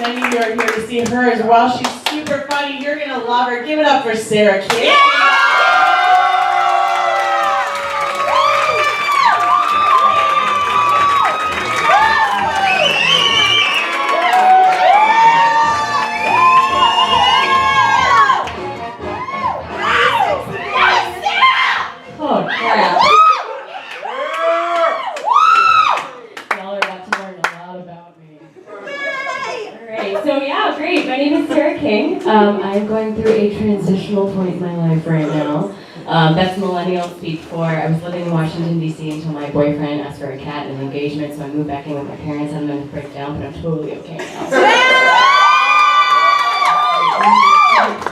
many of you are here to see her as well. She's super funny. You're going to love her. Give it up for Sarah King. Yeah! Oh, crap. Y'all are about to learn a lot about me. Alright, so yeah, great. My name is Sarah King. I'm going through a transitional point in my life right now. That's millennial speak for I was living in Washington, D.C. until my boyfriend asked for a cat and an engagement, so I moved back in with my parents. I'm going to break down, but I'm totally okay now.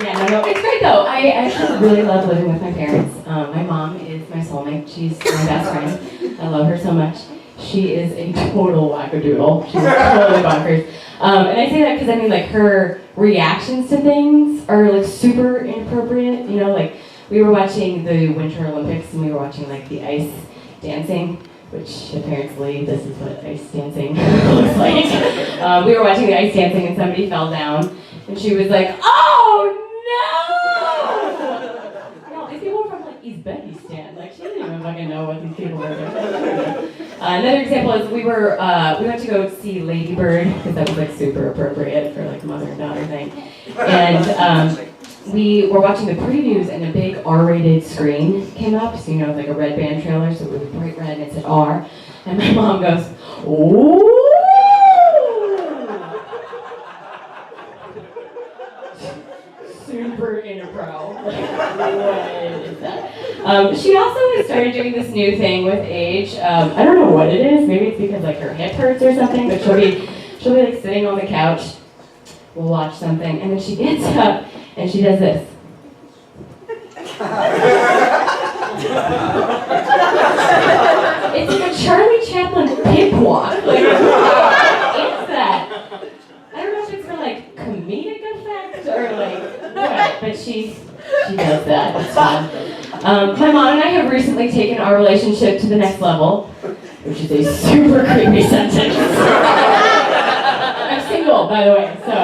Yeah, no, it's great though. I actually really love living with my parents. My mom is my soulmate. She's my best friend. I love her so much. She is a total wackadoodle. She's totally bonkers. And I say that because I mean, like, her reactions to things are like super inappropriate. You know, like we were watching the Winter Olympics and we were watching like the ice dancing, which apparently this is what ice dancing looks like. We were watching the ice dancing and somebody fell down and she was like, "Oh no!" No, these people were from like Uzbekistan. Like she didn't even fucking know what these people were doing. Another example is we went to go see Lady Bird because that was like super appropriate for like mother and daughter thing, and we were watching the previews and a big R-rated screen came up, so you know, like a red band trailer, so it was bright red and it said R, and my mom goes, "Ooh!" Super inappropriate. Like, what is that? She also has started doing this new thing with age. I don't know what it is. Maybe it's because like her hip hurts or something. But she'll be like sitting on the couch. We'll watch something, and then she gets up and she does this. It's like a Charlie Chaplin pig walk. Like, what is that? I don't know if it's for like comedic effect or like what, but she does that. It's fun. My mom and I have recently taken our relationship to the next level, which is a super creepy sentence. I'm single, by the way, so.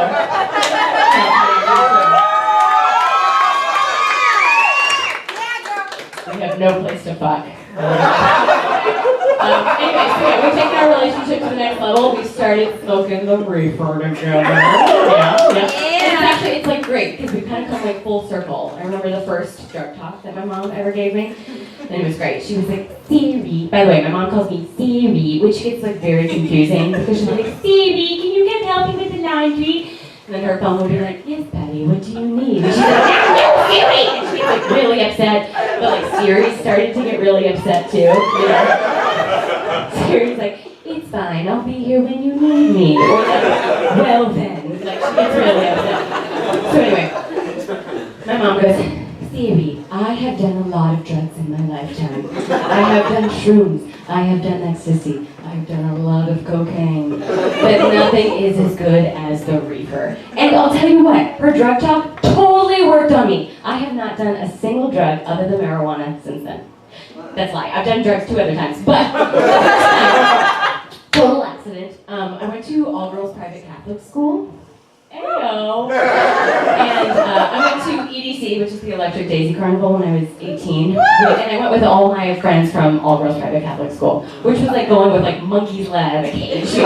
We have no place to fuck. Anyway, so yeah, we've taken our relationship to the next level. We started smoking the reefer together. Yeah. It's like great because we kind of come like full circle. I remember the first drug talk that my mom ever gave me, and it was great. She was like, "Siri." By the way, my mom calls me Siri, which gets like very confusing because she's like, "Siri, can you come help me with the laundry?" And then her phone would be like, "Yes, Patty, what do you need?" And she's like, "No, Siri!" And she's like really upset. But like Siri started to get really upset too. You know? Siri's like, "It's fine, I'll be here when you need me." Or like, "Well then." Like she gets really upset. So anyway, my mom goes, "Siri, I have done a lot of drugs in my lifetime. I have done shrooms, I have done ecstasy, I've done a lot of cocaine, but nothing is as good as the reefer." And I'll tell you what, her drug talk totally worked on me. I have not done a single drug other than marijuana since then. That's a lie. I've done drugs 2 other times, but the first time, total accident. I went to all-girls private Catholic school. Ayo. And I went to EDC, which is the Electric Daisy Carnival, when I was 18. And I went with all my friends from all girls private Catholic school, which was like going with like monkeys let out of a cage. So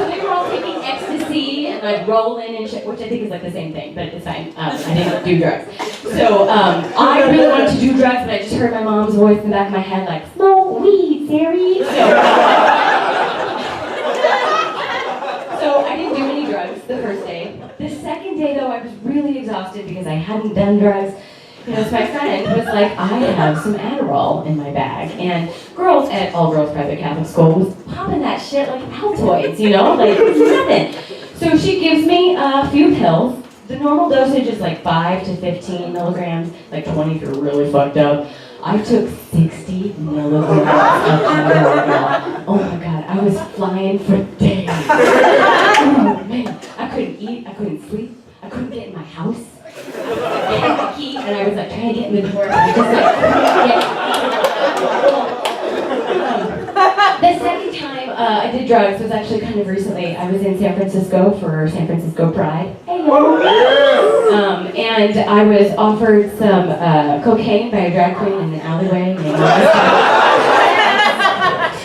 they were all taking ecstasy and like rolling and shit, which I think is like the same thing, but it's fine. I didn't do drugs. So I really wanted to do drugs, but I just heard my mom's voice in the back of my head like, "Smoke weed, Siri." So I didn't do any drugs the first day. The second day, though, I was really exhausted because I hadn't done drugs. You know, so my friend was like, "I have some Adderall in my bag." And girls at all-girls private Catholic school was popping that shit like Altoids, you know? Like, nothing. So she gives me a few pills. The normal dosage is like 5 to 15 milligrams, like 20 if you're really fucked up. I took 60 milligrams of Adderall. Oh my God, I was flying for days. Oh man, I couldn't eat, I couldn't sleep, I couldn't get in my house. I had my key and I was like trying to get in the door, and I just like couldn't get. The second time I did drugs. It was actually kind of recently. I was in San Francisco for San Francisco Pride. Hey, and I was offered some cocaine by a drag queen in an alleyway.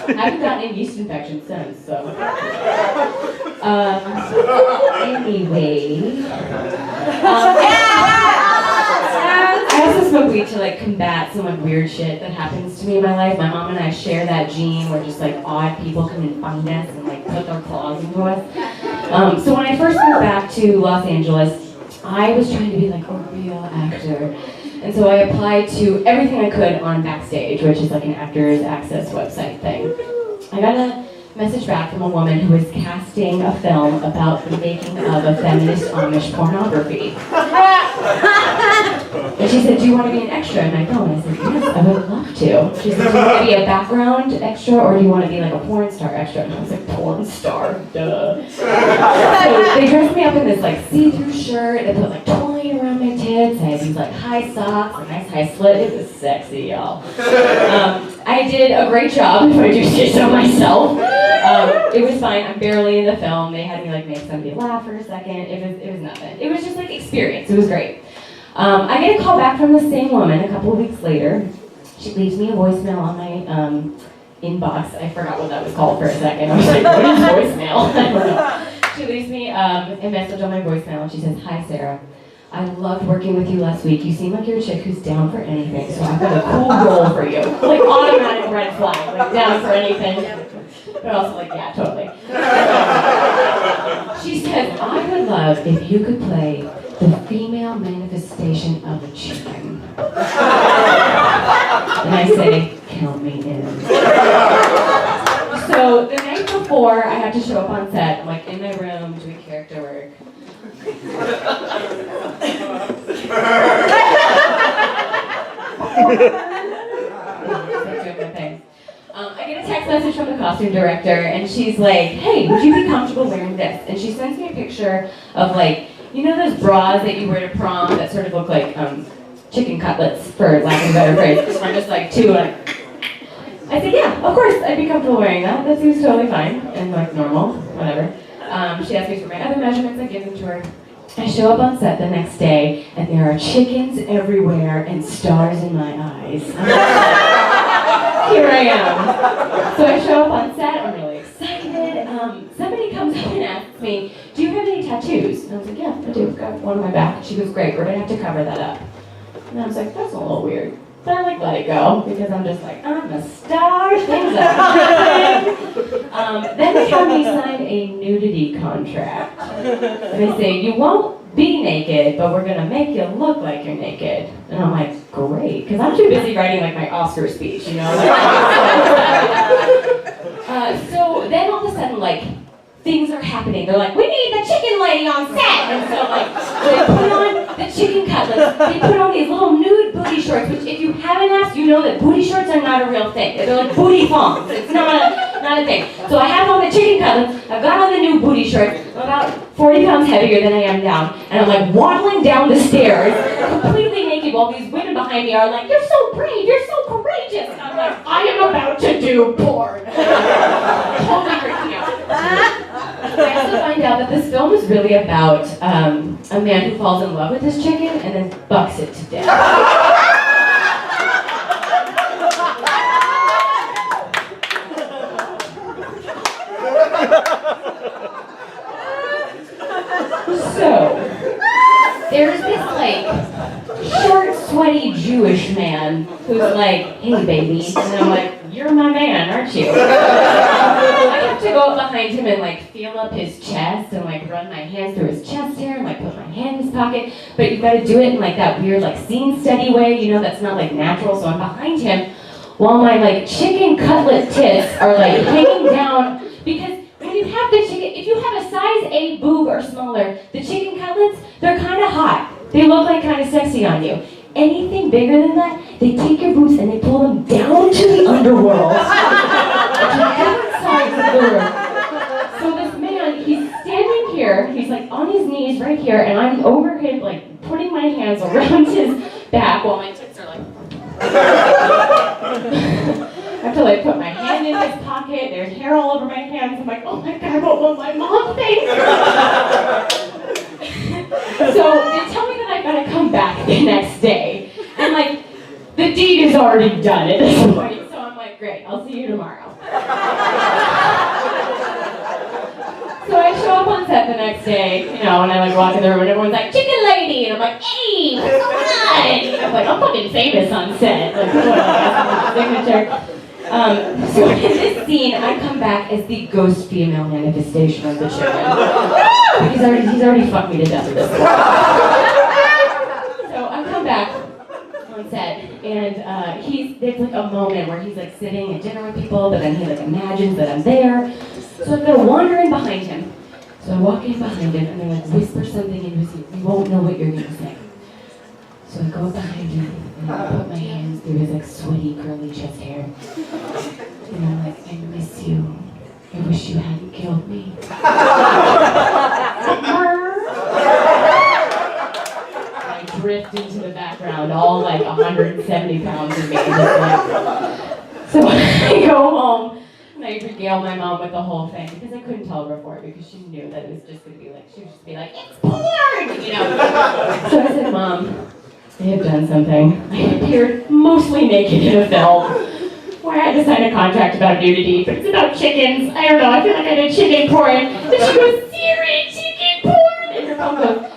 And I haven't gotten a yeast infection since, so. Anyway. I also smoke weed to like combat some like weird shit that happens to me in my life. My mom and I share that gene where just like odd people come and find us and like put their claws into us. So when I first moved back to Los Angeles, I was trying to be like a real actor. And so I applied to everything I could on Backstage, which is like an Actors Access website thing. I got a message back from a woman who was casting a film about the making of a feminist Amish pornography. And she said, do you want to be an extra in my film? And I said, yes, I would love to. She said, do you want to be a background extra or do you want to be like a porn star extra? And I was like, porn star, duh. So they dressed me up in this like see-through shirt. They put like twine around my tits. I had these like high socks, a nice high slit. It was sexy, y'all. I did a great job, if I do say so myself. It was fine. I'm barely in the film. They had me like make somebody laugh for a second. It was nothing. It was just like experience. It was great. I get a call back from the same woman a couple of weeks later. She leaves me a voicemail on my inbox. I forgot what that was called for a second. I was like, what is voicemail? I don't know. She leaves me a message on my voicemail and she says, hi Sarah. I loved working with you last week. You seem like you're a chick who's down for anything, so I've got a cool role for you. Like automatic red flag, like down for anything. But also like, yeah, totally. She said, I would love if you could play the female manifestation of a chicken. And I say, count me in. So the night before I had to show up on set, I'm like in my room doing character work. I get a text message from the costume director and she's like, hey, would you be comfortable wearing this? And she sends me a picture of like, you know those bras that you wear to prom that sort of look like chicken cutlets, for lack of a better phrase. I'm just like two and I said, yeah, of course, I'd be comfortable wearing that. That seems totally fine and like normal, whatever. She asked me for my other measurements, I give them to her. I show up on set the next day and there are chickens everywhere and stars in my eyes. Here I am. So I show up on set, I'm really excited. Somebody comes up and asks me, do you have any tattoos? And I was like, yeah, I do. I've got one on my back. She goes, great, we're gonna have to cover that up. And I was like, that's a little weird. But I like let it go because I'm just like, I'm a star, things are happening. Then they have me sign a nudity contract. And they say, you won't be naked, but we're gonna make you look like you're naked. And I'm like, great, because I'm too busy writing like my Oscar speech, you know? So then all of a sudden, like, things are happening. They're like, we need the chicken lady on set! And so like, they put on the chicken cutlets, they put on these little nude booty shorts, which if you haven't asked, you know that booty shorts are not a real thing. They're like booty thongs. It's not a thing. So I have on the chicken cutlets, I've got on the new booty shorts, I'm about 40 pounds heavier than I am now, and I'm like waddling down the stairs, completely naked, while these women behind me are like, you're so brave, you're so courageous! And I'm like, I am about to do porn. Totally freaking out. I also find out that this film is really about a man who falls in love with his chicken and then bucks it to death. So, there's this like short, sweaty Jewish man who's like, hey baby, and I'm like, you're my man, aren't you? I have to go up behind him and like feel up his chest and like run my hands through his chest hair and like put my hand in his pocket, but you gotta do it in like that weird like scene steady way, you know, that's not like natural, so I'm behind him while my like chicken cutlet tits are like hanging down, because when you have the chicken, if you have a size 8 boob or smaller, the chicken cutlets, they're kind of hot. They look like kind of sexy on you. Anything bigger than that, they take your boobs and they pull them down to the underworld. To different sides of the room. So this man, he's standing here, he's like on his knees right here, and I'm over him, like putting my hands around his back while my tits are like. I have to like put my hand in his pocket, there's hair all over my hand. I'm like, oh my God, what will my mom think? So they tell me that I gotta come back the next day. And like, the deed is already done at this point. So I'm like, great, I'll see you tomorrow. So I show up on set the next day, and I like walk in the room and everyone's like, chicken lady! And I'm like, hey, what's going on? And I'm like, I'm fucking famous on set. Like, that's my signature. So in this scene, I come back as the ghost female manifestation of the chicken. He's already fucked me to death with this. So I come back on set, and there's like a moment where he's like sitting at dinner with people, but then he like imagines that I'm there. So I go wandering behind him. So I walk in behind him, and they like whisper something in his ear. You won't know what you're gonna say. So I go behind him, and I put my hands through his like sweaty, curly chest hair. And I'm like, I miss you. I wish you hadn't killed me. I drift into the background, all like 170 pounds of me. Just like... So I go home, and I regale my mom with the whole thing, because I couldn't tell her before, because she knew that it was just going to be like, she would just be like, it's porn! So I said, Mom, I have done something. I appeared mostly naked in a film where I had to sign a contract about nudity, but it's about chickens. I don't know, I feel like I did chicken porn. And she goes, Siri, chicken porn! And her mom goes,